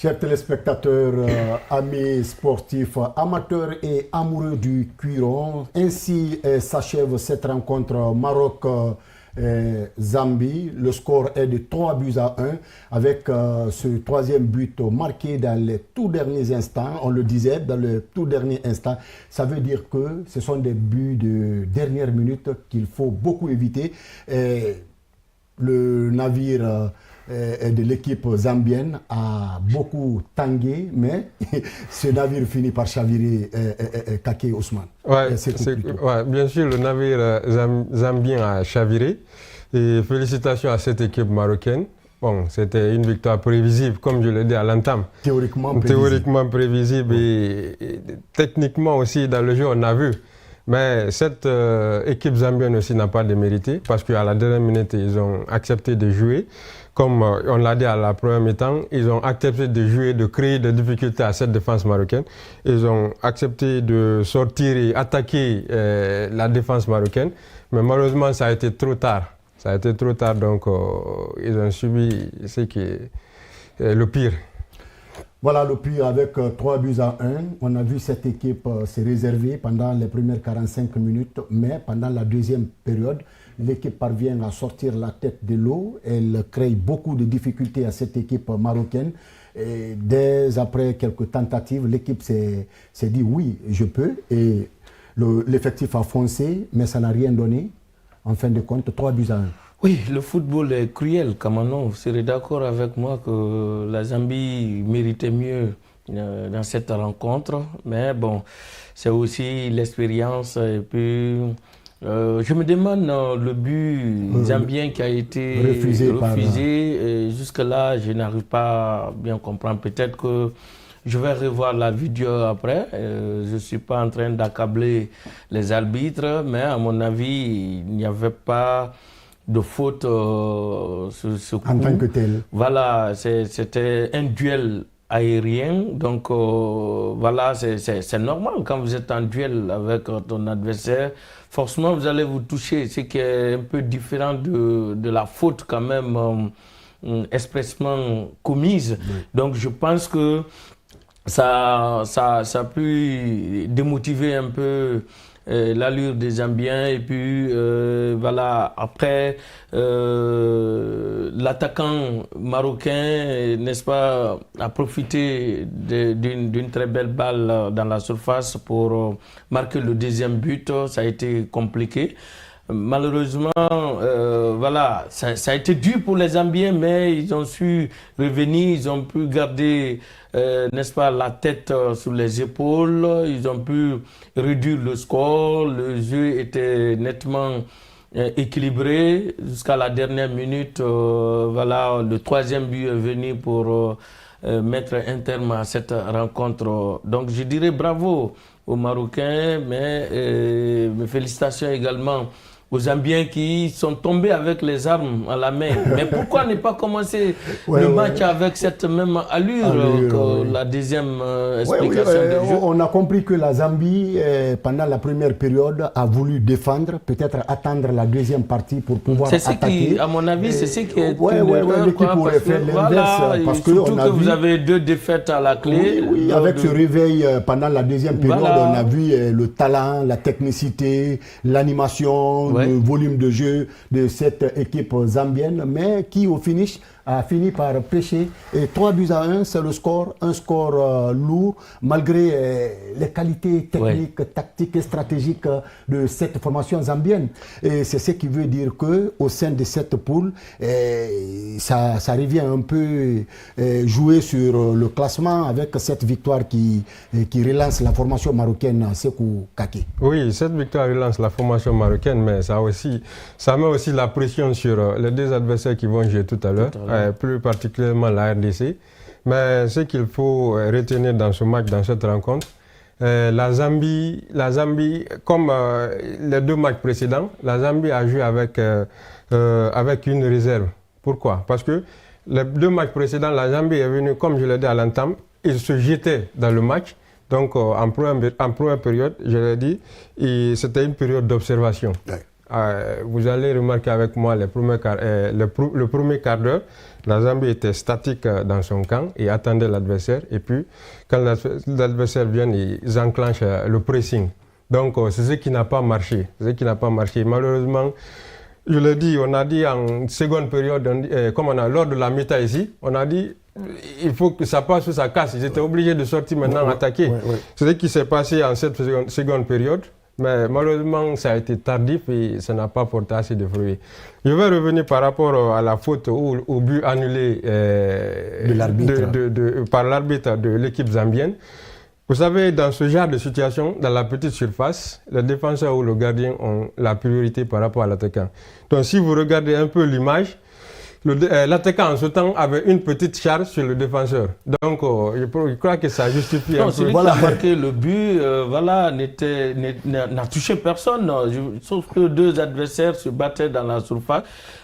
Chers téléspectateurs, amis sportifs, amateurs et amoureux du cuiron, ainsi s'achève cette rencontre Maroc-Zambie. Le score est de 3-1 avec ce troisième but marqué dans les tout derniers instants. On le disait, dans le tout dernier instant. Ça veut dire que ce sont des buts de dernière minute qu'il faut beaucoup éviter. Le navire de l'équipe zambienne a beaucoup tangué, mais ce navire finit par chavirer Kake Ousmane. Ouais, bien sûr, le navire zambien a chaviré. Et félicitations à cette équipe marocaine. Bon, c'était une victoire prévisible, comme je l'ai dit à l'entame. Théoriquement prévisible et techniquement aussi dans le jeu, on a vu. Mais cette équipe zambienne aussi n'a pas démérité parce qu'à la dernière minute, ils ont accepté de jouer. Comme on l'a dit à la première mi-temps, ils ont accepté de jouer, de créer des difficultés à cette défense marocaine. Ils ont accepté de sortir et attaquer la défense marocaine. Mais malheureusement, ça a été trop tard. Ça a été trop tard, donc ils ont subi ce qui est le pire. Voilà le pire avec 3-1. On a vu cette équipe se réserver pendant les premières 45 minutes, mais pendant la deuxième période, l'équipe parvient à sortir la tête de l'eau. Elle crée beaucoup de difficultés à cette équipe marocaine. Et dès après quelques tentatives, l'équipe s'est dit oui, je peux. Et l'effectif a foncé, mais ça n'a rien donné. En fin de compte, 3-1. Oui, le football est cruel, Kamano. Vous serez d'accord avec moi que la Zambie méritait mieux dans cette rencontre. Mais bon, c'est aussi l'expérience. Et puis, je me demande le but zambien qui a été refusé. Jusque-là, je n'arrive pas à bien comprendre. Peut-être que je vais revoir la vidéo après. Je ne suis pas en train d'accabler les arbitres, mais à mon avis, il n'y avait pas de faute sur ce coup. En tant que tel. Voilà, c'était un duel aérien. Donc, voilà, c'est normal quand vous êtes en duel avec ton adversaire. Forcément, vous allez vous toucher, ce qui est un peu différent de la faute quand même expressement commise. Oui. Donc, je pense que ça a pu démotiver un peu l'allure des Zambiens. Et puis, voilà, après, l'attaquant marocain, n'est-ce pas, a profité d'une très belle balle dans la surface pour marquer le deuxième but. Ça a été compliqué. Malheureusement, voilà, ça a été dur pour les Zambiens, mais ils ont su revenir, ils ont pu garder, n'est-ce pas, la tête sur les épaules, ils ont pu réduire le score, le jeu était nettement équilibré jusqu'à la dernière minute. Voilà, le troisième but est venu pour mettre un terme à cette rencontre. Donc je dirais bravo aux Marocains, mais mes félicitations également aux Zambiens qui sont tombés avec les armes à la main. Mais pourquoi ne pas commencer le match avec cette même allure que la deuxième explication du jeu? On a compris que la Zambie, pendant la première période, a voulu défendre, peut-être attendre la deuxième partie pour pouvoir attaquer. Qui, à mon avis, c'est ce qui est l'équipe aurait fait l'inverse. Parce surtout que vous avez 2 défaites à la clé. Oui, avec ce réveil pendant la deuxième période, on a vu le talent, la technicité, l'animation, le volume de jeu de cette équipe zambienne, mais qui au finish a fini par pêcher. Et 3-1, c'est le score, un score lourd, malgré les qualités techniques, tactiques et stratégiques de cette formation zambienne. Et c'est ce qui veut dire qu'au sein de cette poule, ça revient un peu jouer sur le classement avec cette victoire qui relance la formation marocaine Sékou Kake. Oui, cette victoire relance la formation marocaine, mais ça met aussi la pression sur les 2 adversaires qui vont jouer tout à l'heure. Plus particulièrement la RDC. Mais ce qu'il faut retenir dans ce match, dans cette rencontre, la Zambie, comme les 2 matchs précédents, la Zambie a joué avec une réserve. Pourquoi? Parce que les 2 matchs précédents, la Zambie est venue, comme je l'ai dit à l'entame, ils se jetaient dans le match. Donc en première période, je l'ai dit, c'était une période d'observation. vous allez remarquer avec moi le premier quart d'heure, la Zambie était statique dans son camp et attendait l'adversaire. Et puis, quand l'adversaire vient, ils enclenchent le pressing. Donc, c'est ce qui n'a pas marché. Malheureusement, je l'ai dit, on a dit en seconde période, lors de la mi-temps ici, on a dit il faut que ça passe ou ça casse. Ils étaient obligés de sortir maintenant attaquer. C'est ce qui s'est passé en cette seconde période. Mais malheureusement, ça a été tardif et ça n'a pas porté assez de fruits. Je vais revenir par rapport à la faute au but annulé par l'arbitre de l'équipe zambienne. Vous savez, dans ce genre de situation, dans la petite surface, le défenseur ou le gardien ont la priorité par rapport à l'attaquant. Donc si vous regardez un peu l'image, l'attaquant en ce temps avait une petite charge sur le défenseur. Donc je crois que ça justifie un peu. Celui qui a marqué le but, n'a touché personne, sauf que deux adversaires se battaient dans la surface.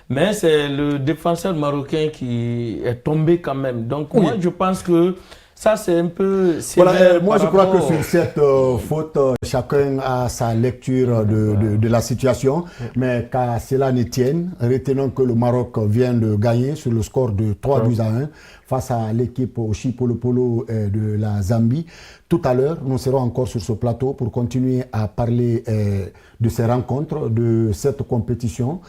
Mais c'est le défenseur marocain qui est tombé quand même. Donc moi je pense que ça, c'est un peu sévère. Moi, je crois que sur cette faute, chacun a sa lecture de la situation. Mais qu'à cela ne tienne, retenons que le Maroc vient de gagner sur le score de 3-1 face à l'équipe Oshi Polo Polo de la Zambie. Tout à l'heure, nous serons encore sur ce plateau pour continuer à parler de ces rencontres, de cette compétition.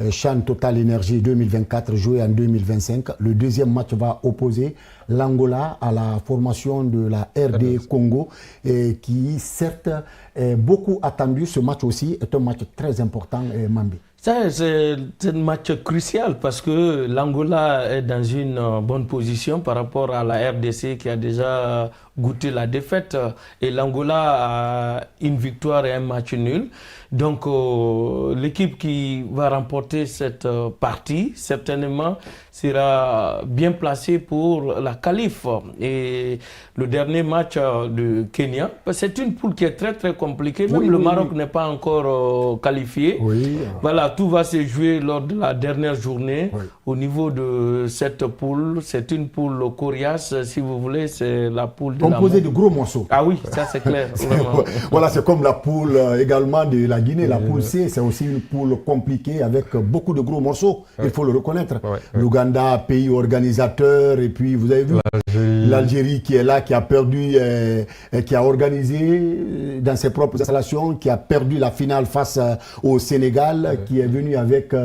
CHAN Total Energy 2024 joué en 2025. Le deuxième match va opposer l'Angola à la formation de la RD Congo qui certes est beaucoup attendu. Ce match aussi est un match très important, Mambi. C'est un match crucial parce que l'Angola est dans une bonne position par rapport à la RDC qui a déjà goûté la défaite et l'Angola a une victoire et un match nul. Donc l'équipe qui va remporter cette partie certainement sera bien placée pour la qualif. Et le dernier match de Kenya, c'est une poule qui est très très compliquée. Même le Maroc n'est pas encore qualifié. Voilà, tout va se jouer lors de la dernière journée. Au niveau de cette poule, c'est une poule coriace, si vous voulez, c'est la poule de composée de gros morceaux. Ah oui, ça c'est clair. Voilà, c'est comme la poule également de la Guinée, la poule C, c'est aussi une poule compliquée avec beaucoup de gros morceaux, il faut le reconnaître. L'Ouganda, pays organisateur, et puis vous avez vu l'Algérie qui est là, qui a perdu, qui a organisé dans ses propres installations, qui a perdu la finale face au Sénégal, qui est venu avec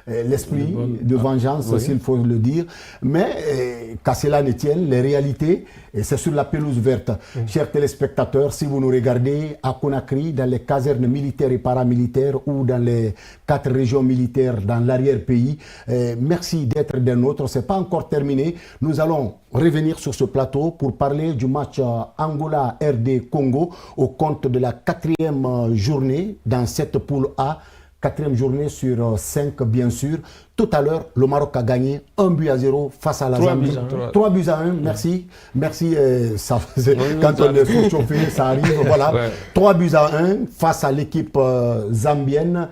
l'esprit de vengeance, s'il faut le dire. Mais qu'à cela ne tienne, les réalités, c'est sur la pelouse verte. Chers téléspectateurs, si vous nous regardez à Conakry, dans les casernes militaires et paramilitaires ou dans les 4 régions militaires dans l'arrière-pays, merci d'être des nôtres. Ce n'est pas encore terminé. Nous allons revenir sur ce plateau pour parler du match Angola-RD Congo au compte de la 4e journée dans cette poule A. 4e journée sur 5, bien sûr. Tout à l'heure, le Maroc a gagné 1-0 face à la Zambie. 3-1, merci. Merci. Quand on est surchauffé, ça arrive. Voilà. 3-1 face à l'équipe zambienne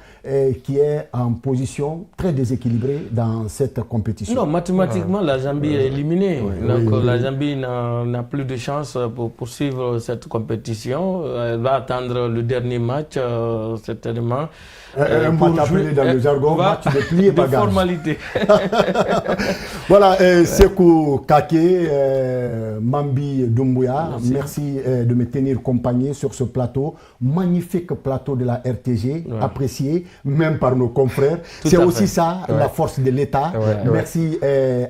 qui est en position très déséquilibrée dans cette compétition. Non, mathématiquement, la Zambie est éliminée. Donc, la Zambie n'a plus de chance pour poursuivre cette compétition. Elle va attendre le dernier match, certainement. Un match appelé dans le jargon, match de plié bagage. Formalité. Voilà, Sekou Kake, Mambi Doumbouya, merci de me tenir compagnie sur ce plateau. Magnifique plateau de la RTG, apprécié même par nos confrères. C'est aussi ça, la force de l'État. Merci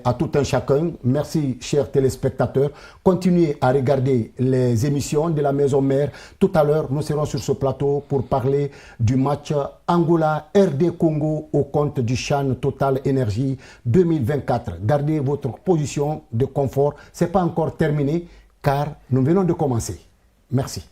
à tout un chacun. Merci, chers téléspectateurs. Continuez à regarder les émissions de la Maison Mère. Tout à l'heure, nous serons sur ce plateau pour parler du match Angola RD Congo au compte du CHAN Total Energy 2024. Gardez votre position de confort. Ce n'est pas encore terminé car nous venons de commencer. Merci.